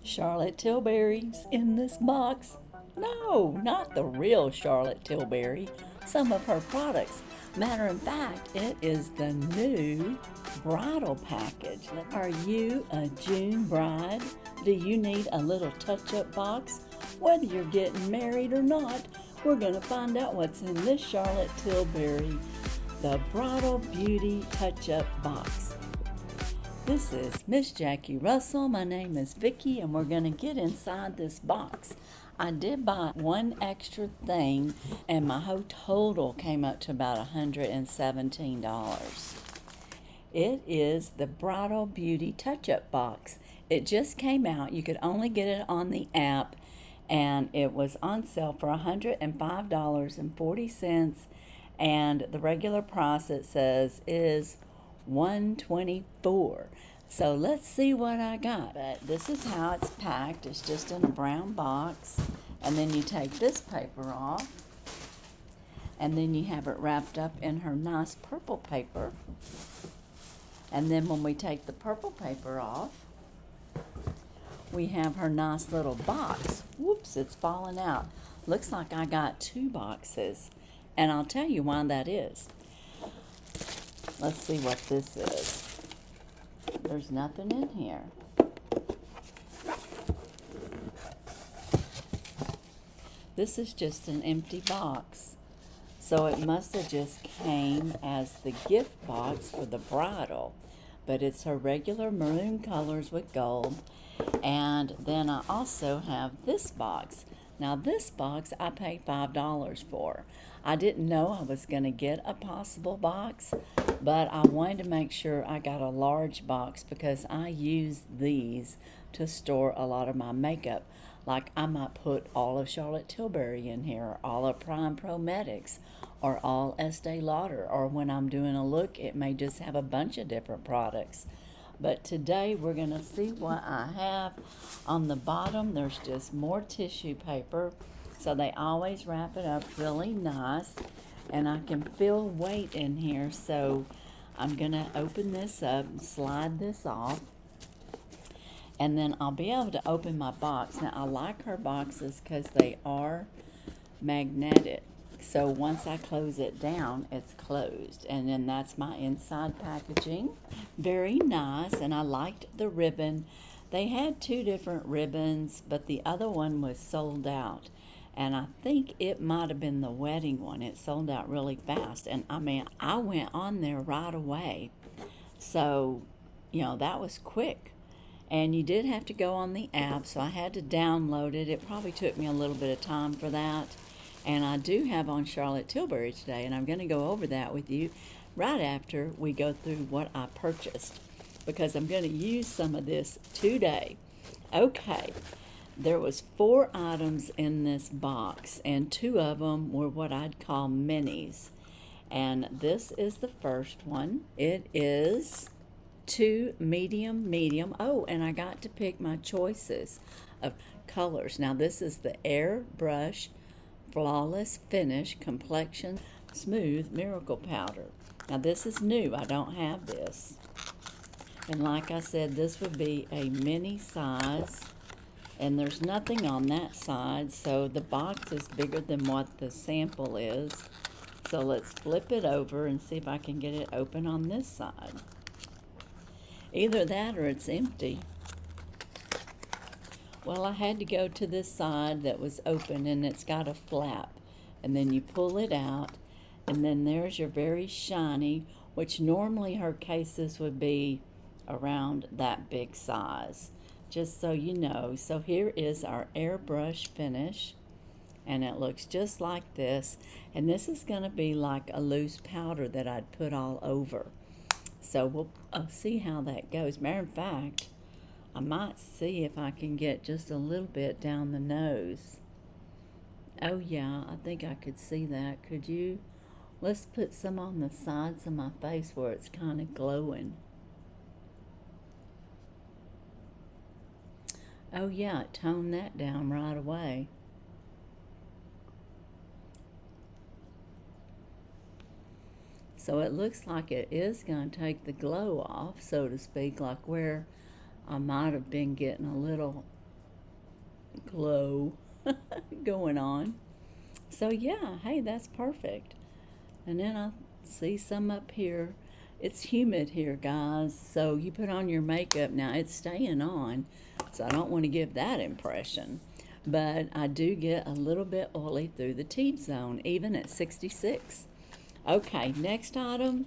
Charlotte Tilbury's in this box. No, not the real Charlotte Tilbury. Some of her products. Matter of fact, it is the new bridal package. Are you a June bride? Do you need a little touch-up box? Whether you're getting married or not, we're going to find out what's in this Charlotte Tilbury, the Bridal Beauty Touch-Up Box. This is Miss Jackie Russell. My name is Vicki, and we're going to get inside this box. I did buy one extra thing, and my whole total came up to about $117. It is the Bridal Beauty Touch-Up Box. It just came out. You could only get it on the app, and it was on sale for $105.40, and the regular price, it says, is $124. So let's see what I got. But this is how it's packed. It's just in a brown box, and then you take this paper off, and then you have it wrapped up in her nice purple paper. And then when we take the purple paper off, we have her nice little box. Whoops, it's falling out. Looks like I got two boxes, and I'll tell you why that is. Let's see what this is. There's nothing in here. This is just an empty box. So it must have just came as the gift box for the bridal. But it's her regular maroon colors with gold. And then I also have this box. Now this box I paid $5 for. I didn't know I was going to get a possible box, but I wanted to make sure I got a large box because I use these to store a lot of my makeup. Like I might put all of Charlotte Tilbury in here, or all of Prime Pro Medics, or all Estee Lauder, or when I'm doing a look, it may just have a bunch of different products. But today we're going to see what I have. On the bottom, there's just more tissue paper. So they always wrap it up really nice. And I can feel weight in here. So I'm going to open this up and slide this off. And then I'll be able to open my box. Now I like her boxes because they are magnetic. So once I close it down, it's closed. And then that's my inside packaging. Very nice, and I liked the ribbon. They had two different ribbons, but the other one was sold out. And I think it might have been the wedding one. It sold out really fast. And I mean, I went on there right away. So, that was quick. And you did have to go on the app, so I had to download it. It probably took me a little bit of time for that. And I do have on Charlotte Tilbury today, and I'm going to go over that with you right after we go through what I purchased, because I'm going to use some of this today. Okay, there was 4 items in this box, and 2 of them were what I'd call minis. And this is the first one. It is 2 medium. Oh, and I got to pick my choices of colors. Now this is the Airbrush Flawless Finish Complexion Smooth Miracle Powder. Now this is new. I don't have this. And like I said, this would be a mini size. And there's nothing on that side, so the box is bigger than what the sample is. So let's flip it over and see if I can get it open on this side. Either that or it's empty. Well, I had to go to this side that was open, and it's got a flap. And then you pull it out, and then there's your very shiny, which normally her cases would be around that big size, just so you know. So here is our airbrush finish, and it looks just like this. And this is going to be like a loose powder that I'd put all over. So we'll see how that goes. Matter of fact, I might see if I can get just a little bit down the nose. Oh yeah, I think I could see that. Could you? Let's put some on the sides of my face where it's kind of glowing. Oh yeah, it toned that down right away. So it looks like it is going to take the glow off, so to speak, like where I might have been getting a little glow going on. So yeah, hey, that's perfect. And then I see some up here. It's humid here, guys, so you put on your makeup. Now it's staying on, so I don't want to give that impression, but I do get a little bit oily through the T-zone even at 66. Okay, next item,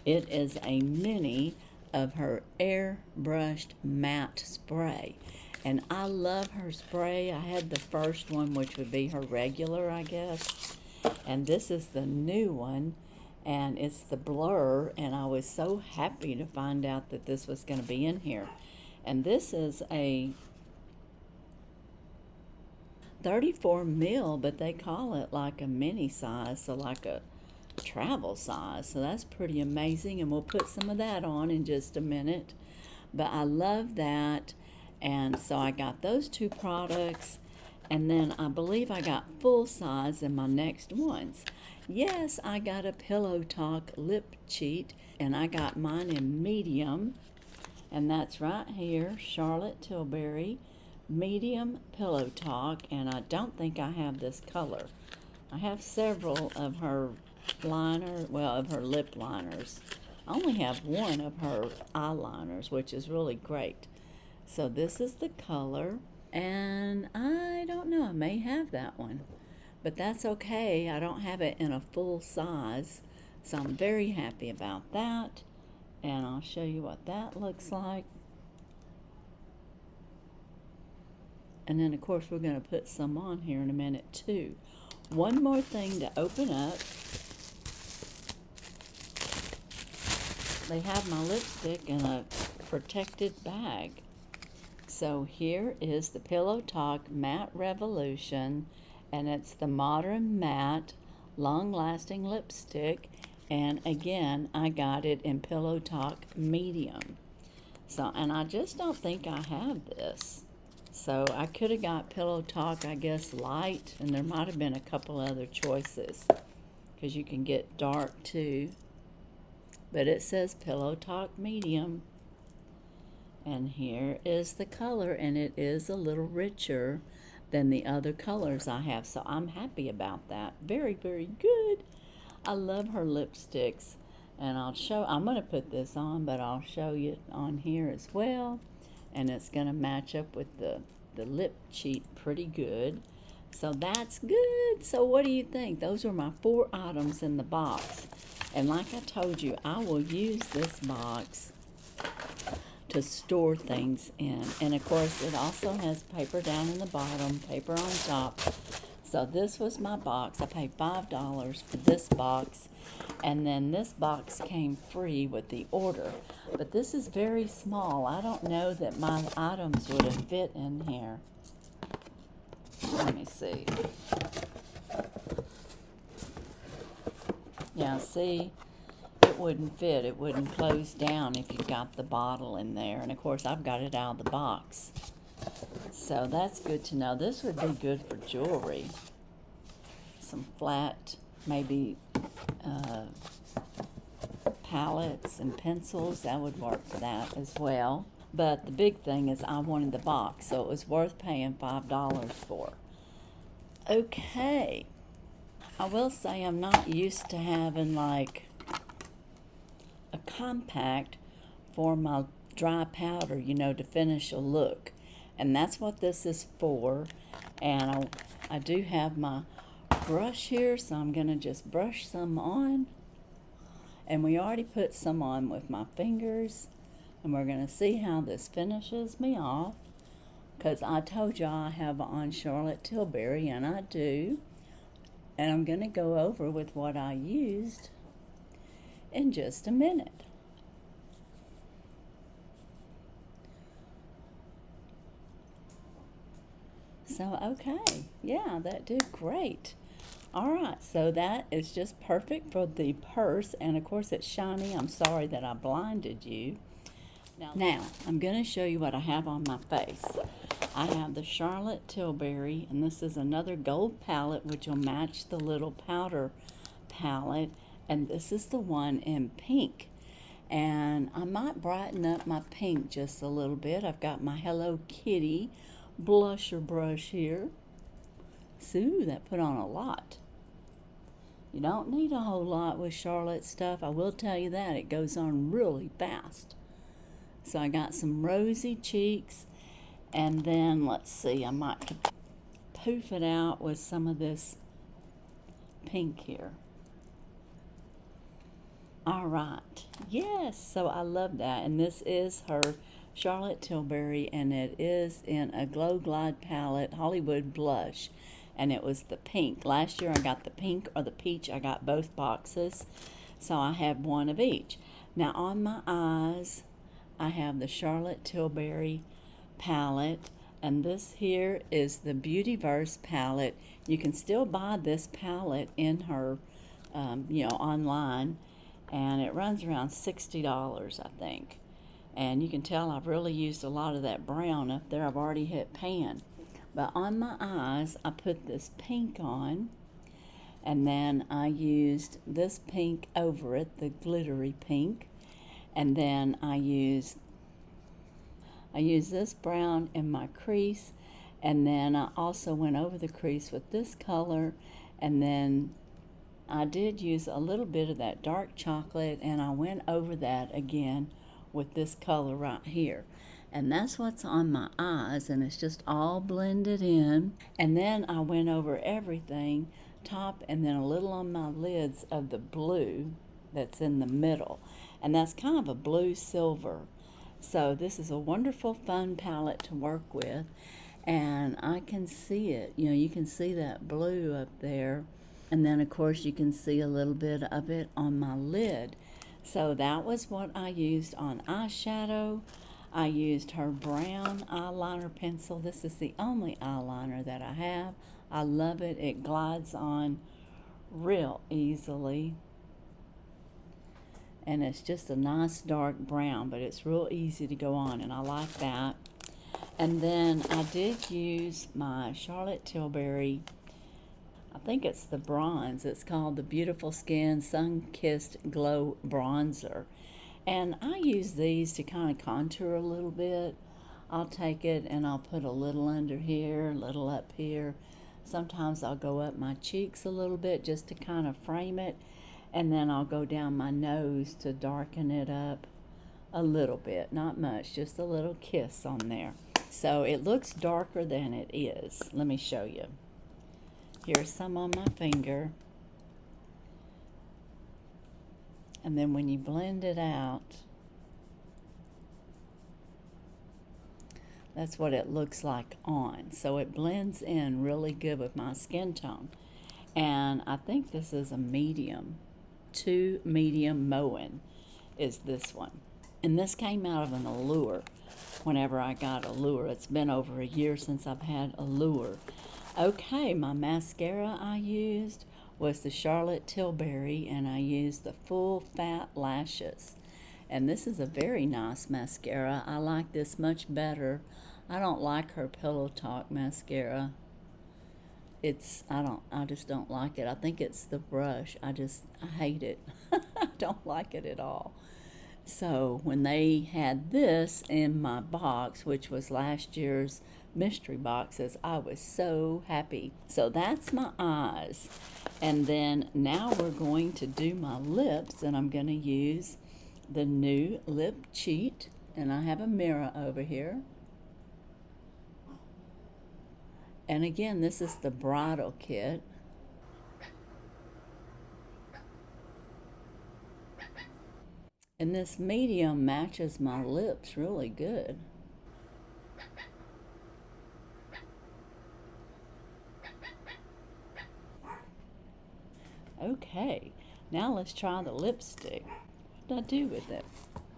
it is a mini of her airbrushed matte spray. And I love her spray. I had the first one, which would be her regular, I guess. And this is the new one, and it's the Blur. And I was so happy to find out that this was going to be in here. And this is a 34 mil, but they call it like a mini size, so like a travel size. So that's pretty amazing, and we'll put some of that on in just a minute. But I love that. And so I got those two products, and then I believe I got full size in my next ones. Yes, I got a Pillow Talk lip cheat, and I got mine in medium, and that's right here, Charlotte Tilbury medium Pillow Talk. And I don't think I have this color. I have several of her of her lip liners. I only have one of her eyeliners, which is really great. So this is the color, and I don't know, I may have that one, but that's okay. I don't have it in a full size, so I'm very happy about that. And I'll show you what that looks like. And then, of course, we're going to put some on here in a minute, too. One more thing to open up. They have my lipstick in a protected bag. So here is the Pillow Talk Matte Revolution, and it's the Modern Matte Long-Lasting Lipstick. And again, I got it in Pillow Talk Medium. So, and I just don't think I have this. So I could have got Pillow Talk, I guess, light, and there might have been a couple other choices, because you can get dark too. But it says Pillow Talk Medium. And here is the color, and it is a little richer than the other colors I have. So I'm happy about that. Very, very good. I love her lipsticks. And I'm going to put this on, but I'll show you on here as well. And it's going to match up with the lip cheat pretty good. So that's good. So what do you think? Those are my 4 items in the box. And like I told you, I will use this box to store things in. And of course, it also has paper down in the bottom, paper on top. So this was my box. I paid $5 for this box, and then this box came free with the order. But this is very small. I don't know that my items would have fit in here. Let me see. Yeah, see? It wouldn't fit. It wouldn't close down if you got the bottle in there. And of course, I've got it out of the box. So that's good to know. This would be good for jewelry. Some flat, maybe palettes and pencils. That would work for that as well. But the big thing is I wanted the box, so it was worth paying $5 for. Okay. I will say I'm not used to having like a compact for my dry powder, you know, to finish a look. And that's what this is for. And I do have my brush here, so I'm going to just brush some on. And we already put some on with my fingers. And we're going to see how this finishes me off. Because I told you I have on Charlotte Tilbury, and I do. And I'm going to go over with what I used in just a minute. So, okay. Yeah, that did great. Alright, so that is just perfect for the purse. And of course it's shiny. I'm sorry that I blinded you. Now, I'm going to show you what I have on my face. I have the Charlotte Tilbury, and this is another gold palette, which will match the little powder palette. And this is the one in pink. And I might brighten up my pink just a little bit. I've got my Hello Kitty blusher brush here. So that put on a lot. You don't need a whole lot with Charlotte stuff. I will tell you that. It goes on really fast. So I got some rosy cheeks. And then, let's see, I might poof it out with some of this pink here. All right. Yes, so I love that. And this is her Charlotte Tilbury, and it is in a Glow Glide palette, Hollywood Blush. And it was the pink. Last year I got the pink or the peach. I got both boxes. So I have one of each. Now on my eyes, I have the Charlotte Tilbury palette. And this here is the Beautyverse palette. You can still buy this palette in her, online. And it runs around $60, I think. And you can tell I've really used a lot of that brown up there. I've already hit pan. But on my eyes, I put this pink on, and then I used this pink over it, the glittery pink, and then I used this brown in my crease, and then I also went over the crease with this color, and then I did use a little bit of that dark chocolate, and I went over that again with this color right here. And that's what's on my eyes, and it's just all blended in. And then I went over everything, top and then a little on my lids of the blue that's in the middle. And that's kind of a blue silver. So this is a wonderful, fun palette to work with. And I can see it. You can see that blue up there. And then, of course, you can see a little bit of it on my lid. So that was what I used on eyeshadow. I used her brown eyeliner pencil. This is the only eyeliner that I have. I love it. It glides on real easily. And it's just a nice dark brown, but it's real easy to go on, and I like that. And then I did use my Charlotte Tilbury, I think it's the bronze. It's called the Beautiful Skin Sun-Kissed Glow Bronzer. And I use these to kind of contour a little bit. I'll take it and I'll put a little under here, a little up here. Sometimes I'll go up my cheeks a little bit just to kind of frame it. And then I'll go down my nose to darken it up a little bit. Not much, just a little kiss on there. So it looks darker than it is. Let me show you. Here's some on my finger. And then when you blend it out, that's what it looks like on. So it blends in really good with my skin tone. And I think this is a medium. 2 medium Moen is this one. And this came out of an Allure whenever I got Allure. It's been over a year since I've had Allure. Okay, my mascara I used was the Charlotte Tilbury, and I used the Full Fat Lashes. And this is a very nice mascara. I like this much better. I don't like her Pillow Talk mascara. I just don't like it. I think it's the brush. I hate it. I don't like it at all. So when they had this in my box, which was last year's mystery boxes, I was so happy. So that's my eyes. And then now we're going to do my lips, and I'm going to use the new Lip Cheat. And I have a mirror over here. And again, this is the bridal kit. And this medium matches my lips really good. Okay, now let's try the lipstick. What did I do with it?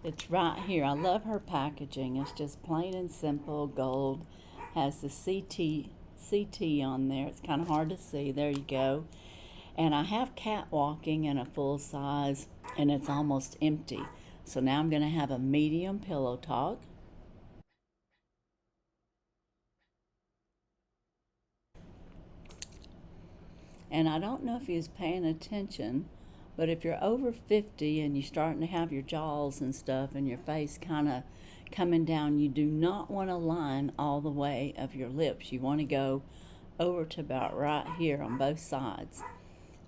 It's right here. I love her packaging. It's just plain and simple gold. Has the CT on there. It's kind of hard to see. There you go. And I have Catwalking in a full size, and it's almost empty. So now I'm going to have a medium Pillow Talk. And I don't know if he was paying attention, But if you're over 50 and you're starting to have your jaws and stuff and your face kind of coming down, you do not want to line all the way of your lips. You want to go over to about right here on both sides,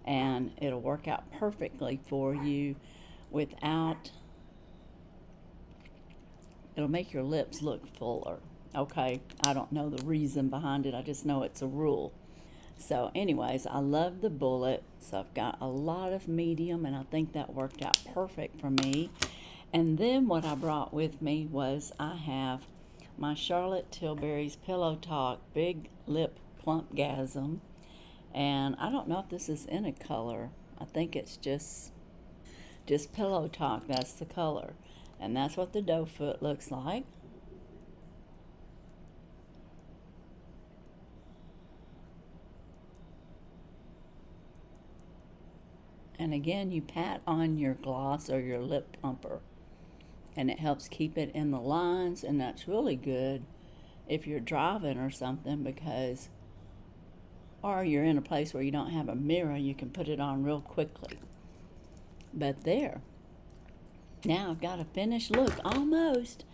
and it'll work out perfectly for you without, it'll make your lips look fuller. Okay, I don't know the reason behind it, I just know it's a rule. So anyways, I love the bullet, so I've got a lot of medium, and I think that worked out perfect for me. And then what I brought with me was I have my Charlotte Tilbury's Pillow Talk Big Lip Plumpgasm, and I don't know if this is in a color. I think it's just Pillow Talk, that's the color, and that's what the doe foot looks like. And again, you pat on your gloss or your lip plumper, and it helps keep it in the lines, and that's really good if you're driving or something, because, or you're in a place where you don't have a mirror, you can put it on real quickly. But there, now I've got a finished look almost.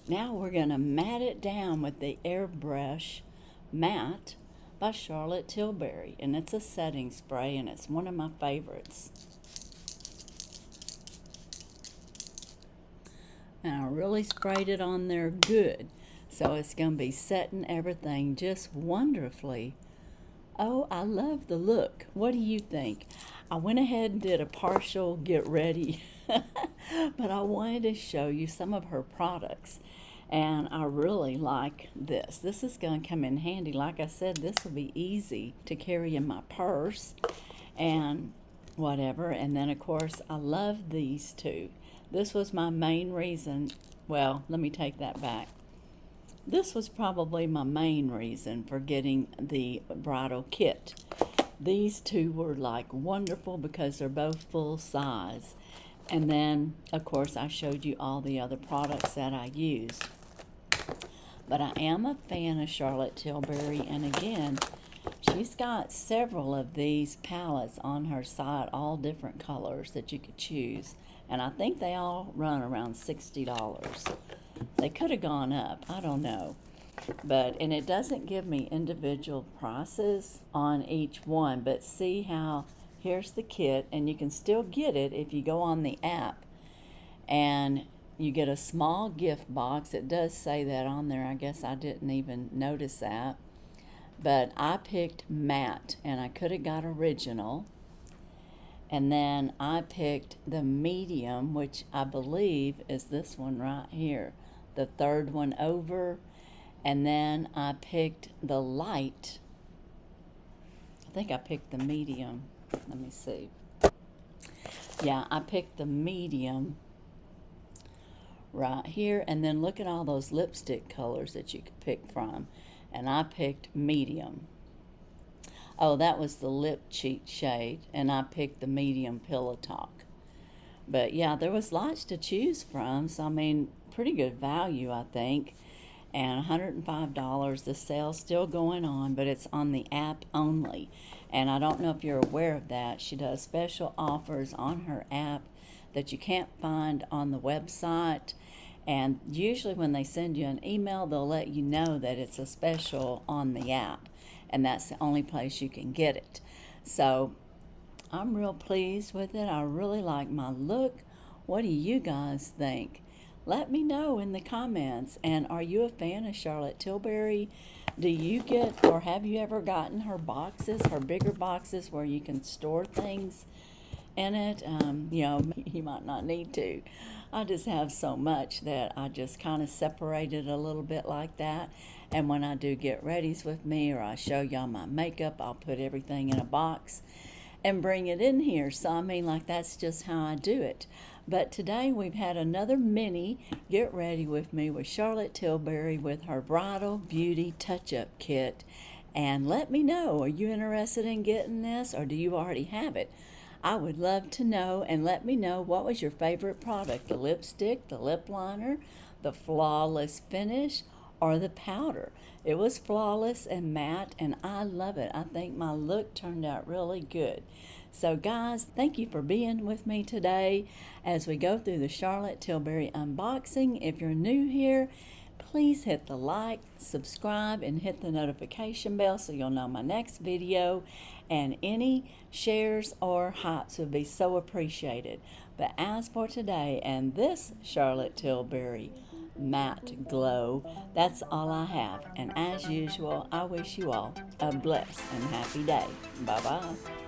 Now we're going to mat it down with the Airbrush Matte by Charlotte Tilbury, and it's a setting spray, and it's one of my favorites. And I really sprayed it on there good, so it's going to be setting everything just wonderfully. Oh, I love the look. What do you think? I went ahead and did a partial get ready, but I wanted to show you some of her products. And I really like this. This is going to come in handy. Like I said, this will be easy to carry in my purse and whatever. And then, of course, I love these two. This was my main reason. Well, let me take that back. This was probably my main reason for getting the bridal kit. These two were like wonderful because they're both full size. And then, of course, I showed you all the other products that I use. But I am a fan of Charlotte Tilbury, and again, she's got several of these palettes on her site, all different colors that you could choose. And I think they all run around $60. They could have gone up, I don't know. And it doesn't give me individual prices on each one, but see how here's the kit, and you can still get it if you go on the app, and you get a small gift box. It does say that on there. I guess I didn't even notice that. But I picked matte, and I could have got original. And then I picked the medium, which I believe is this one right here, the third one over. And then I picked the light. I think I picked the medium. Let me see. Yeah, I picked the medium right here, and then look at all those lipstick colors that you could pick from, and I picked medium. Oh, that was the lip cheat shade, and I picked the medium Pillow Talk. But yeah, there was lots to choose from, so I mean, pretty good value, I think. And $105. The sale's still going on, but it's on the app only. And I don't know if you're aware of that. She does special offers on her app that you can't find on the website. And usually when they send you an email, they'll let you know that it's a special on the app. And that's the only place you can get it. So I'm real pleased with it. I really like my look. What do you guys think? Let me know in the comments. And are you a fan of Charlotte Tilbury? Do you get, or have you ever gotten her boxes, her bigger boxes where you can store things in it? You know, you might not need to. I just have so much that I just kind of separate it a little bit like that. And when I do get readies with me, or I show y'all my makeup, I'll put everything in a box and bring it in here. So I mean, like, that's just how I do it. But today we've had another mini get ready with me with Charlotte Tilbury with her bridal beauty touch-up kit. And let me know, are you interested in getting this, or do you already have it? I would love to know, and let me know what was your favorite product, the lipstick, the lip liner, the flawless finish, or the powder. It was flawless and matte, and I love it. I think my look turned out really good. So guys, thank you for being with me today as we go through the Charlotte Tilbury unboxing. If you're new here, please hit the like, subscribe, and hit the notification bell so you'll know my next video. And any shares or hypes would be so appreciated. But as for today and this Charlotte Tilbury matte glow, that's all I have. And as usual, I wish you all a blessed and happy day. Bye-bye.